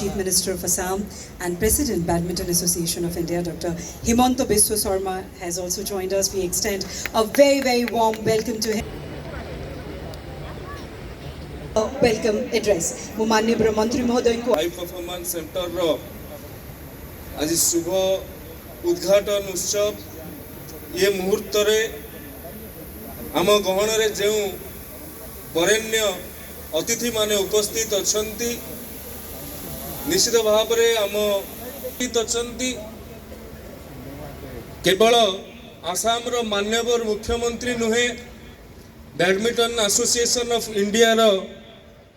Chief Minister of Assam and President, Badminton Association of India, Dr. Himanta Biswa Sarma has also joined us. We extend a very, very warm welcome to him. Welcome address. माननीय मंत्री महोदय को high performance centre रो आज शुभ उद्घाटन उत्सव ये मुहूर्त रे आम गहन रे जो वरेण्य अतिथि माने उपस्थित अछंती निश्चित भाव रे आम अछंती केवल आसाम रो माननीय मुख्यमंत्री नुहे बैडमिंटन एसोसिएशन ऑफ इंडिया रो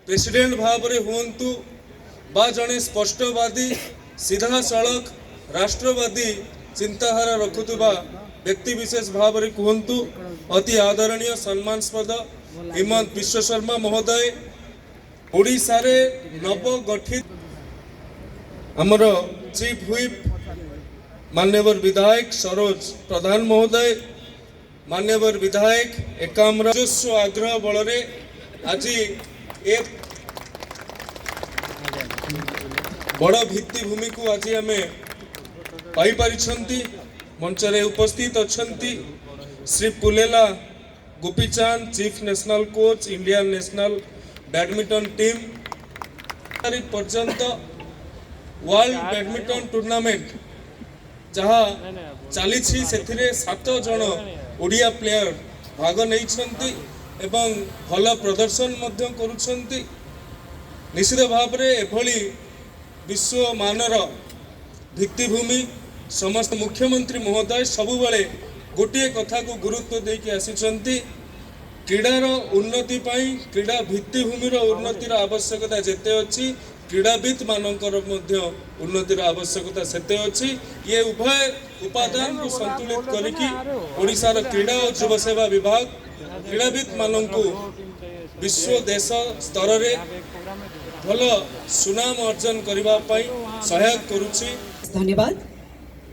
प्रेसिडेंट भाव रे हुंतु बा जने स्पष्टवादी सीधा सड़क राष्ट्रवादी चिंताधारा रखुवा व्यक्ति विशेष भाव रे कहतु अति आदरणीय सम्मानस्पद हिमंत विश्व शर्मा महोदय ओडिशा रे नव गठित हमर चीफ व्हिप मान्यवर विधायक सरोज प्रधान महोदय मान्यवर विधायक एकाम राजस्व आग्रह बल रे आज एक बड़ भित्तिभूमि को आज आम पाई पारिछंती मंच रे उपस्थित अछंती Shri Pulela Gopichand chief national coach Indian national badminton team तारीख पर्यंत वर्ल्ड बैडमिंटन टूर्नामेंट जहाँ चली से 7 जन ओडिया प्लेयर भाग नहीं एवं भल प्रदर्शन करुछंती निश्चित भाव रे एभली विश्व मानर भित्तिभूमि समस्त मुख्यमंत्री महोदय सबुबले गोटे कथा को गुरुत्व देके आसिछंती क्रीडार उन्नति पाई क्रीडा भित्तिभूमिर उन्नतिर आवश्यकता जेते अछि क्रीडाविद मानकर मध्य उन्नतिर आवश्यकता सेते अछि ये उभय उपादान को संतुलित करिकी ओडिशार क्रीडा और युवा सेवा विभाग क्रीडाविद माननकु विश्व देश स्तर रे भल सुनाम अर्जन करबा पई सहायक करूछि। धन्यवाद।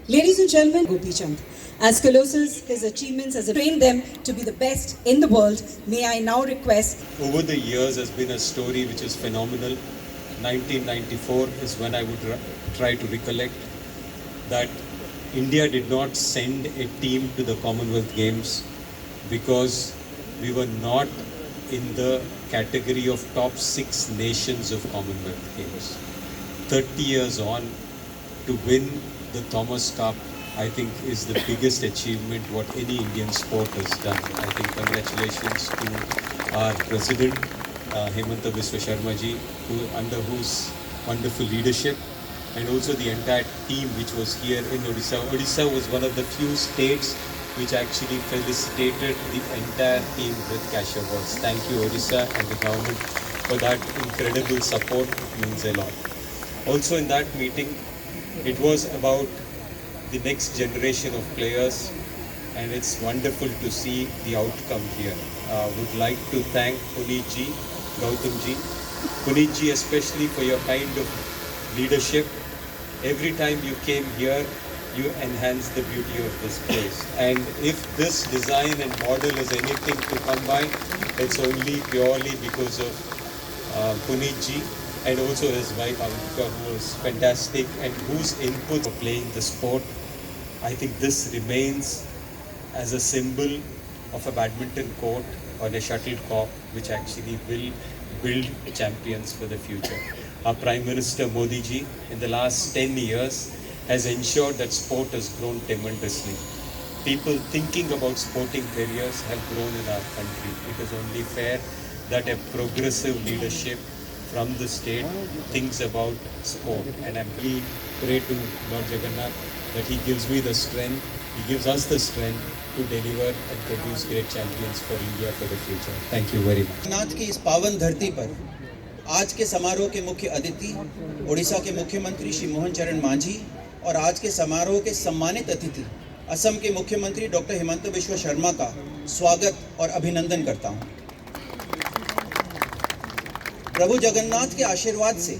Ladies and gentlemen, Gopi Chand, as colossal his achievements as trained them to be the best in the world, may I now request. Over the years has been a story which is phenomenal. 1994 is when I would try to recollect that India did not send a team to the Commonwealth Games because we were not in the category of top 6 nations of Commonwealth Games. 30 years on, to win the Thomas Cup, I think is the biggest achievement what any Indian sport has done. I think congratulations to our president, Himanta Biswa Sarma ji, under whose wonderful leadership, and also the entire team which was here in Odisha. Odisha was one of the few states which actually felicitated the entire team with cash awards. Thank you Odisha and the government for that incredible support, it means a lot. Also in that meeting, it was about the next generation of players and it's wonderful to see the outcome here. Would like to thank Puneet ji, Gautam ji. Puneet ji especially for your kind of leadership. Every time you came here, you enhanced the beauty of this place. And if this design and model is anything to come by, it's only purely because of Puneet ji and also his wife Ankika, who was fantastic and whose input for playing the sport. I think this remains as a symbol of a badminton court or a shuttlecock which actually will build champions for the future. Our Prime Minister Modi ji in the last 10 years has ensured that sport has grown tremendously. People thinking about sporting careers have grown in our country. It is only fair that a progressive leadership from the state thinks about sport. And I'm really pray to Lord Jagannath that he gives me the strength, he gives us the strength to deliver and produce great champions for India for the future. Thank you very much. Jagannath की इस पावन धरती पर आज के समारोह के मुख्य अतिथि ओडिशा के मुख्यमंत्री श्री मोहन चरण मांझी और आज के समारोह के सम्मानित अतिथि असम के मुख्यमंत्री डॉक्टर हिमंत बिश्वा शर्मा का स्वागत और अभिनंदन करता हूं। प्रभु जगन्नाथ के आशीर्वाद से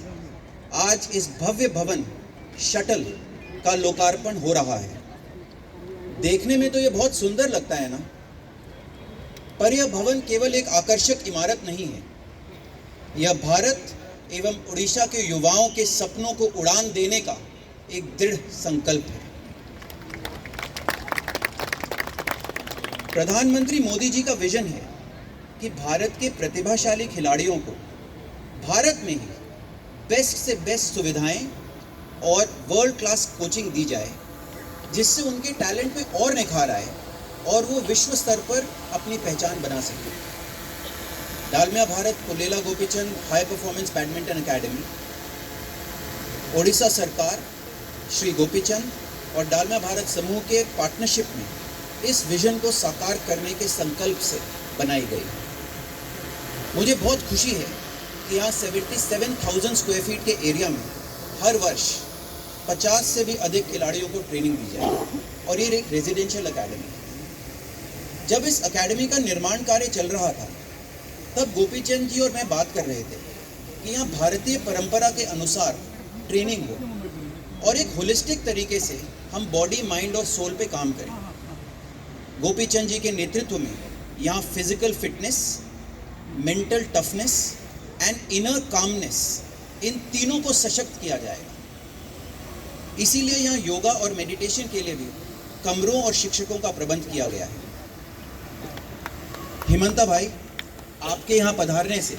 आज इस भव्य भवन शटल का लोकार्पण हो रहा है। देखने में तो ये बहुत सुंदर लगता है ना, पर यह भवन केवल एक आकर्षक इमारत नहीं है। यह भारत एवं उड़ीसा के युवाओं के सपनों को उड़ान देने का एक दृढ़ संकल्प है। प्रधानमंत्री मोदी जी का विजन है कि भारत के प्रतिभाशाली खिलाड़ियों को भारत में ही बेस्ट से बेस्ट सुविधाएं और वर्ल्ड क्लास कोचिंग दी जाए, जिससे उनके टैलेंट में और निखार आए और वो विश्व स्तर पर अपनी पहचान बना सके। Dalmia Bharat Pullela Gopichand high performance badminton academy, Odisha सरकार, श्री गोपीचंद और डालमिया भारत समूह के पार्टनरशिप में इस विजन को साकार करने के संकल्प से बनाई गई। मुझे बहुत खुशी है कि यहाँ 77,000 स्क्वायर फीट के एरिया में हर वर्ष 50 से भी अधिक खिलाड़ियों को ट्रेनिंग दी जाए और ये एक रेजिडेंशियल एकेडमी है। जब इस एकेडमी का निर्माण कार्य चल रहा था, तब गोपीचंद जी और मैं बात कर रहे थे कि यहाँ भारतीय परंपरा के अनुसार ट्रेनिंग हो और एक होलिस्टिक तरीके से हम बॉडी, माइंड और सोल पे काम करें। गोपीचंद जी के नेतृत्व में यहाँ physical fitness, mental toughness and inner calmness, इन तीनों को सशक्त किया जाएगा। इसीलिए यहाँ योगा और मेडिटेशन के लिए भी कमरों और शिक्षकों का प्रबंध किया गया है। हिमंता भाई, आपके यहाँ पधारने से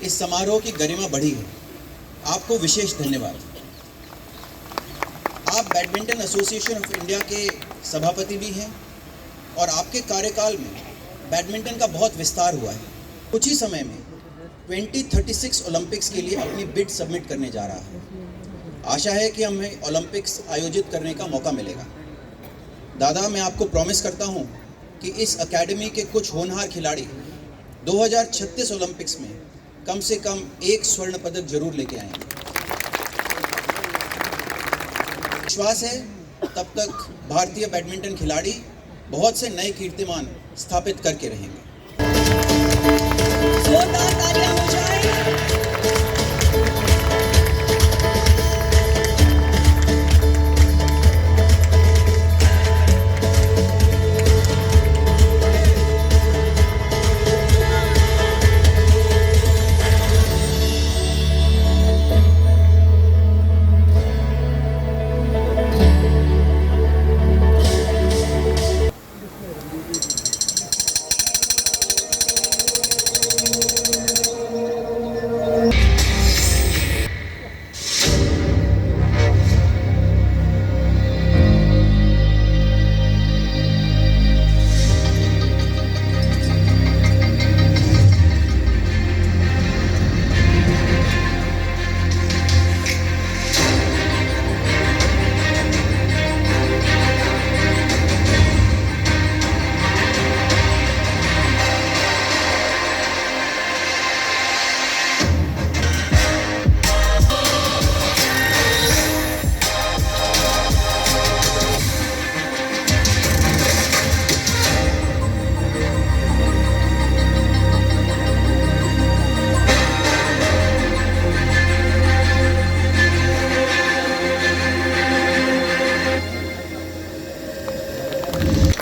इस समारोह की गरिमा बढ़ी है। आपको विशेष धन्यवाद। आप बैडमिंटन एसोसिएशन ऑफ इंडिया के सभापति भी हैं और आपके कार्यकाल में बैडमिंटन का बहुत विस्तार हुआ है। कुछ ही समय में 2036 ओलंपिक्स के लिए अपनी बिड सबमिट करने जा रहा है। आशा है कि हमें ओलंपिक्स आयोजित करने का मौका मिलेगा। दादा, मैं आपको प्रॉमिस करता हूं कि इस एकेडमी के कुछ होनहार खिलाड़ी 2036 ओलंपिक्स में कम से कम एक स्वर्ण पदक जरूर लेके आएंगे। विश्वास है तब तक भारतीय बैडमिंटन खिलाड़ी बहुत से नए कीर्तिमान स्थापित करके रहेंगे। जोरदार तालियां हो जाए।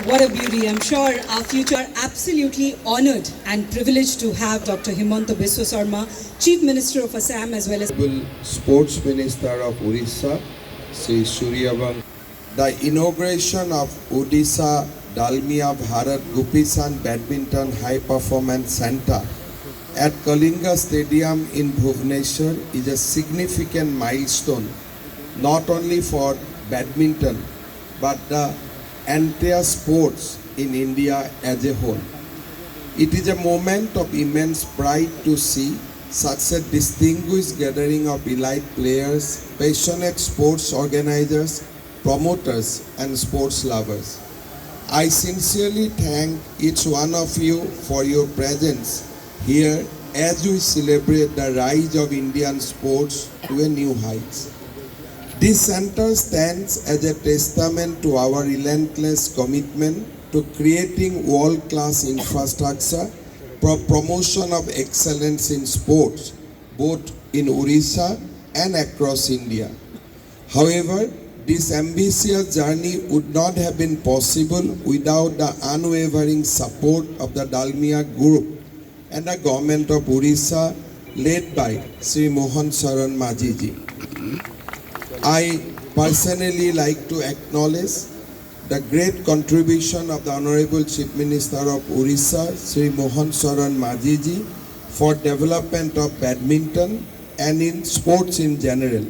What a beauty. I'm sure our future are absolutely honored and privileged to have Dr. Himanta Biswa Sarma, Chief Minister of Assam, as well as Sports Minister of Odisha, Sri Suryavan. The inauguration of Odisha Dalmia Bharat Gopichand Badminton High Performance Center at Kalinga Stadium in Bhubaneswar is a significant milestone not only for badminton but the entire sports in India as a whole. It is a moment of immense pride to see such a distinguished gathering of elite players, passionate sports organizers, promoters and sports lovers. I sincerely thank each one of you for your presence here as we celebrate the rise of Indian sports to a new heights. This center stands as a testament to our relentless commitment to creating world-class infrastructure for promotion of excellence in sports, both in Odisha and across India. However, this ambitious journey would not have been possible without the unwavering support of the Dalmia Group and the government of Odisha led by Sri Mohan Saran Majhi ji. I personally like to acknowledge the great contribution of the Honorable Chief Minister of Orissa, Sri Mohan Saran Majhi ji, for development of badminton and in sports in general.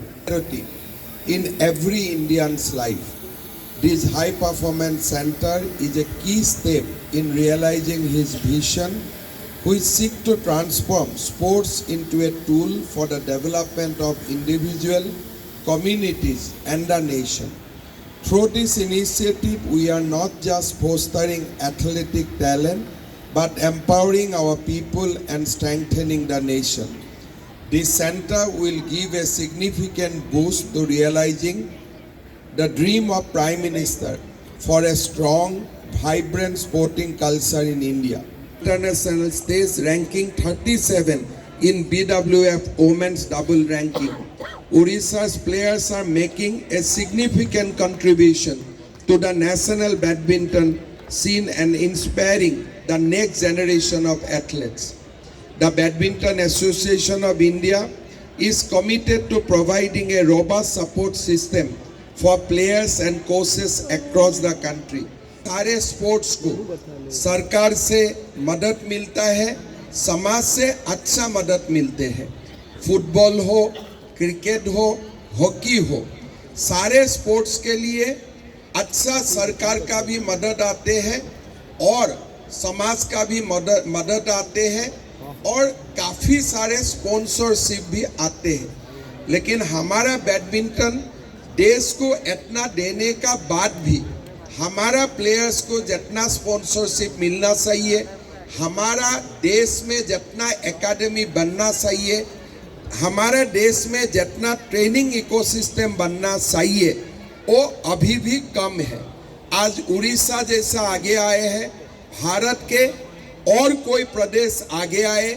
In every Indian's life, this high performance center is a key step in realizing his vision, which seeks to transform sports into a tool for the development of individual, communities and the nation. Through this initiative, we are not just fostering athletic talent, but empowering our people and strengthening the nation. This center will give a significant boost to realizing the dream of Prime Minister for a strong, vibrant sporting culture in India. International stage ranking 37 in BWF Women's Double ranking. Odisha's players are making a significant contribution to the national badminton scene and inspiring the next generation of athletes. The Badminton Association of India is committed to providing a robust support system for players and coaches across the country. सारे sports को सरकार से मदद मिलता है, समाज से अच्छा मदद मिलते हैं. फुटबॉल हो, क्रिकेट हो, हॉकी हो, सारे स्पोर्ट्स के लिए अच्छा सरकार का भी मदद आते हैं और समाज का भी मदद आते हैं और काफ़ी सारे स्पॉन्सरशिप भी आते हैं. लेकिन हमारा बैडमिंटन देश को इतना देने का बाद भी हमारा प्लेयर्स को जितना स्पॉन्सरशिप मिलना चाहिए, हमारा देश में जितना एकेडमी बनना चाहिए, हमारे देश में जितना ट्रेनिंग इकोसिस्टम बनना चाहिए, वो अभी भी कम है. आज उड़ीसा जैसा आगे आए हैं, भारत के और कोई प्रदेश आगे आए,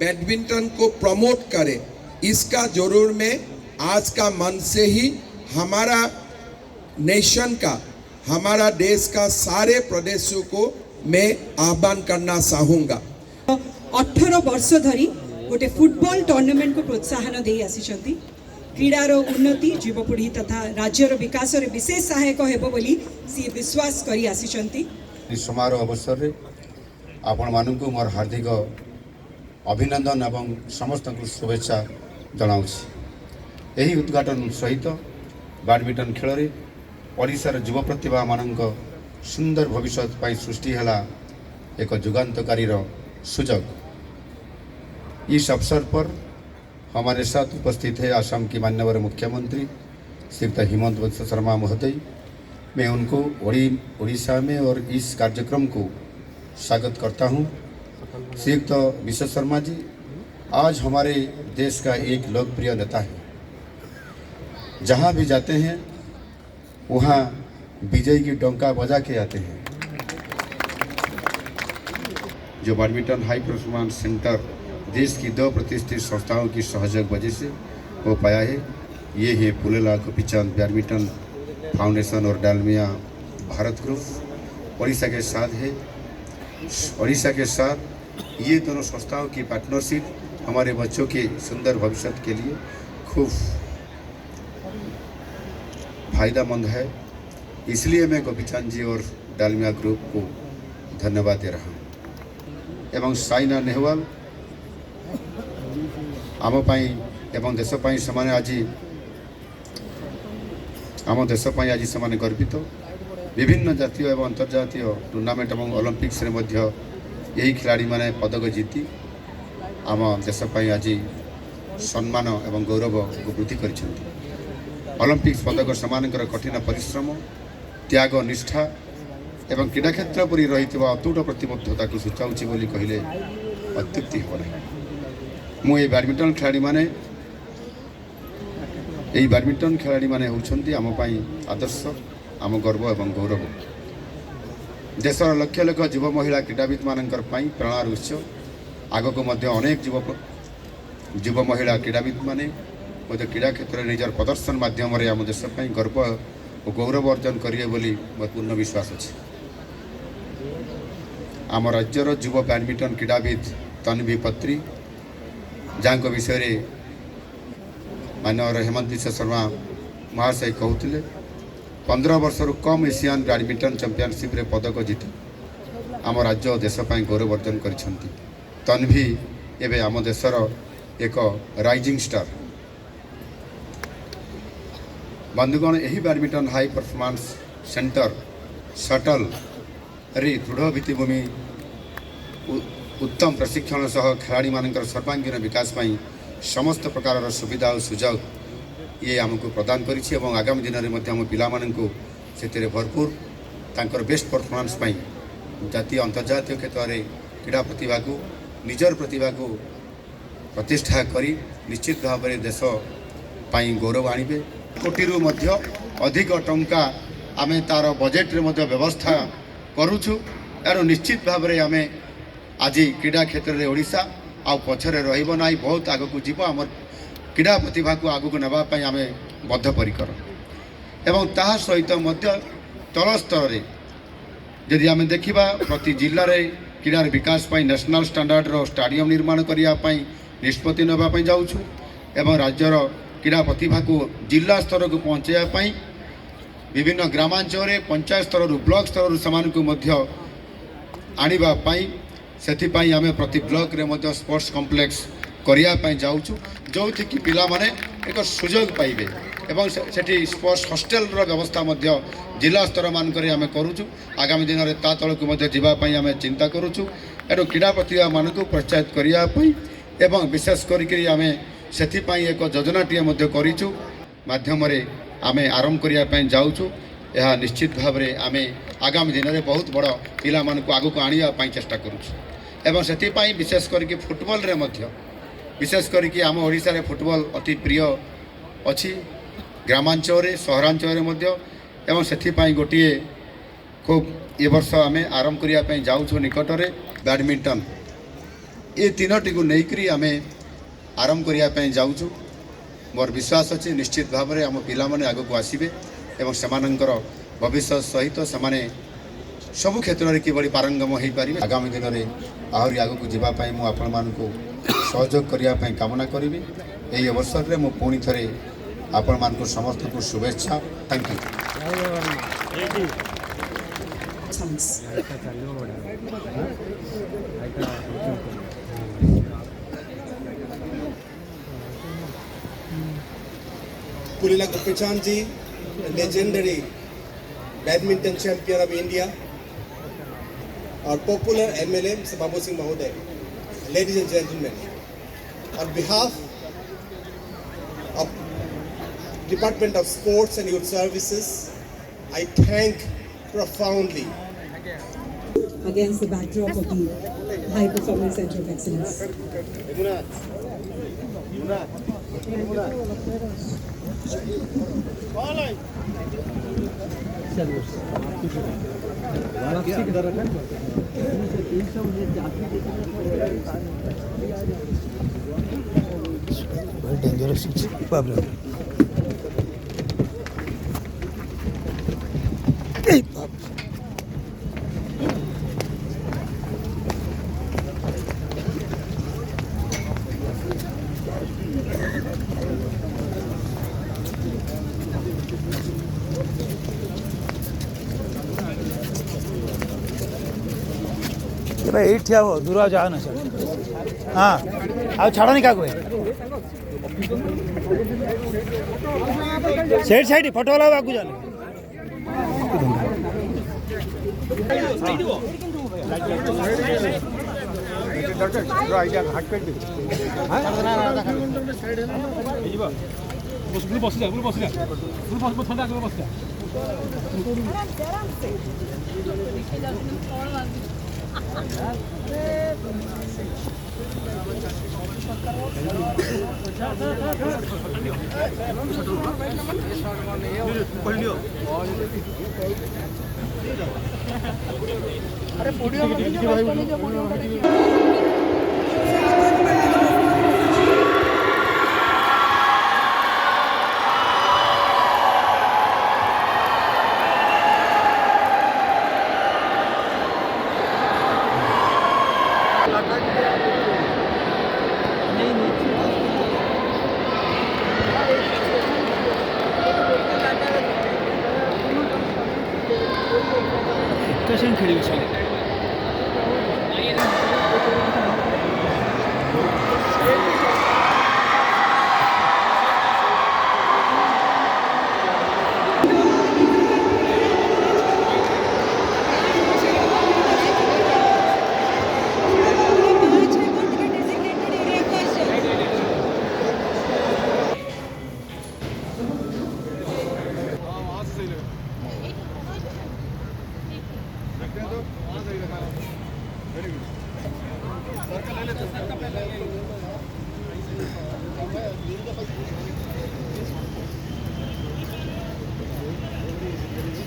बैडमिंटन को प्रमोट करे, इसका जरूर मैं आज का मन से ही हमारा नेशन का, हमारा देश का सारे प्रदेशों को मैं आह्वान करना चाहूँगा. 18 वर्ष धरी गोटे फुटबॉल टूर्नामेंट को प्रोत्साहन दे आसिछंती. क्रीडार उन्नति युवपीढ़ी तथा राज्यर विकास रे विशेष सहायक हेबो बोली सी विश्वास करी आसिछंती. समारोह अवसर रे आपण मानकु मोर हार्दिक अभिनंदन एवं समस्त शुभेच्छा जनाऊँ. यही उद्घाटन सहित बैडमिंटन खेल रे ओडिशार युवा प्रतिभा मानक सुंदर भविष्य पाई सृष्टि है एक जुगांतकारी सुजोग. इस अवसर पर हमारे साथ उपस्थित है असम की माननीय मुख्यमंत्री श्रीयुक्त हिमंत बिस्वा शर्मा महोदय. मैं उनको ओडिशा में और इस कार्यक्रम को स्वागत करता हूं. श्रीयुक्त बिस्वा शर्मा जी आज हमारे देश का एक लोकप्रिय नेता है. जहां भी जाते हैं वहाँ विजय की डंका बजा के आते हैं. जो बैडमिंटन हाई परफॉर्मेंस सेंटर देश की 2 प्रतिष्ठित संस्थाओं की सहयोग वजह से हो पाया है, ये है पुलेला गोपीचंद बैडमिंटन फाउंडेशन और डालमिया भारत ग्रुप. ओडिशा के साथ है, ओडिशा के साथ ये दोनों संस्थाओं की पार्टनरशिप हमारे बच्चों के सुंदर भविष्य के लिए खूब फायदेमंद है. इसलिए मैं गोपीचंद जी और डालमिया ग्रुप को धन्यवाद दे रहा हूँ. एवं साइना नेहवाल आम पाई एवं देश पाई समान आज आम देश पाई आज समान गर्वित. विभिन्न जातीय एवं अंतर्जातीय टूर्नामेंट एवं ओलंपिक्स रे मध्य यही खिलाड़ी माने पदक जीति आम देश पाई आज सम्मान एवं गौरव को वृद्धि करिसेंती. ओलंपिक्स पदक समानकर कठिन परिश्रम, त्याग, निष्ठा एवं क्रीड़ा क्षेत्र पर रही अतुट प्रतिबद्धता को सूचाऊँगी बोली कहले अत्युक्ति हो ना. मुझे बैडमिंटन खिलाड़ी माने होउछंती आम पाई आदर्श, आम गर्व एवं गौरव. देशर लक्ष लक्ष युवा महिला क्रीड़ाविद मानकर पाई प्रेरणार उत्स. आगक मध्य अनेक युवा महिला क्रीड़ाविद माने मध्य क्रीड़ा क्षेत्र में निजर प्रदर्शन माध्यम आम देश गर्व और गौरव अर्जन करेंगे बोली मोर पूर्ण विश्वास अच्छे. आम राज्यर युवा बैडमिंटन क्रीड़ाविद तन्वी पत्री जहाँ विषय मानवर हेमंत बिश्व शर्मा महाशय कहते 15 वर्षर कम एशियान बैडमिंटन चैंपियनशिप रे पदक जीति आम राज्य और देशपाई गौरव अर्जन कर तन्वी एवं आम देशर एक राइजिंग स्टार। बंधुगण यही badminton high performance centre shuttle रे दृढ़ भित्तिभूमि उत्तम प्रशिक्षण सह खिलाड़ी मानकर सर्वांगीन विकास पाई समस्त प्रकार सुविधा और सुजोग ये आमको प्रदान करिछि एवं आगामी दिन में आम पिला माननकु सेतिरे भरपूर तांकर बेस्ट परफॉर्मेंस पाई जातीय अंतर्जातीय क्षेत्र में क्रीड़ा प्रतिभा को निजर प्रतिभा को प्रतिष्ठा करी निश्चित भाव में देश पाई गौरव आणिबे। कोटी रु मध्य अधिक टंका आमे तार बजेट रे मध्य व्यवस्था करूछु यार निश्चित भाव में आमे आज क्रीड़ा क्षेत्र में ओडिशा आ पछरे रहिबो नाही बहुत आगो को जीव आम क्रीड़ा प्रतिभा को आगो को नेबा पई आमे बद्धपरिकर एवं ताहा सहित मध्य तल स्तर रे यदि आम देखा प्रति जिले में क्रीडार विकास पाई नेशनल स्टैंडर्ड रो स्टाडियम निर्माण करने निष्पत्ति नापी जाऊँ एवं राज्यर क्रीड़ा प्रतिभा को जिला स्तर को पहुँचाई विभिन्न ग्रामांचल पंचायत स्तर ब्लॉक स्तर से आने से आम प्रति ब्लॉक रे मध्य स्पोर्ट्स कॉम्प्लेक्स करने जाऊँ जो कि पिला माने एक सुजोग पाइबे एवं सेठी स्पोर्ट्स हॉस्टेल रो व्यवस्था मध्य जिला स्तर मानक आम करूँ आगामी दिन में ता तल को जावाई आम चिंता करूँ एणु क्रीड़ा प्रतिभा मान को प्रोत्साहित करने एवं विशेष करके आम से एक योजनाटीए करूँ माध्यम आम आरंभ करने जाऊँ यह निश्चित भाव में आम आगामी दिन में बहुत बड़ पिला मानक आगक आने चेष्टा करूँ से विशेष करके फुटबॉल रे मध्य विशेष करके आम ओडिशा रे फुटबॉल अति प्रिय अच्छी ग्रामांचल सहरांचल एवं से गोटे खूब ये वर्ष आम आरंभ करने जाऊँ निकट में बैडमिंटन ये तीनोटी को लेकर आम आरंभ करने जाऊँ मोर विश्वास अच्छे निश्चित भाव में आम पिला माने आगक आसबे एवं सेमानंकर भविष्य सहित से सबु क्षेत्र में किभली पारंगम हो पारे आगामी दिन में आहरी आगक जावाई मुझे आपण मानू सहयोग करने कामना करी यही अवसर में मुझे पुणी थे आपण मानक समस्त को शुभेच्छा। Thank you. Thanks. Pullela Gopichandji, legendary badminton champion of India, our popular MLA, Mr. Babu Singh Mahoday. Ladies and gentlemen, on behalf of Department of Sports and Youth Services, I thank profoundly Against the backdrop of the High Performance Center of Excellence. Dangerous problem. भाई ये ठिया हो दूर जा ना sir हाँ आ छाड़नी क्या कोई साइड साइड फोटो वाला आगू जाने नहीं नीचे ସାଙ୍ଗେ ଖେଳିବେ ସବୁ।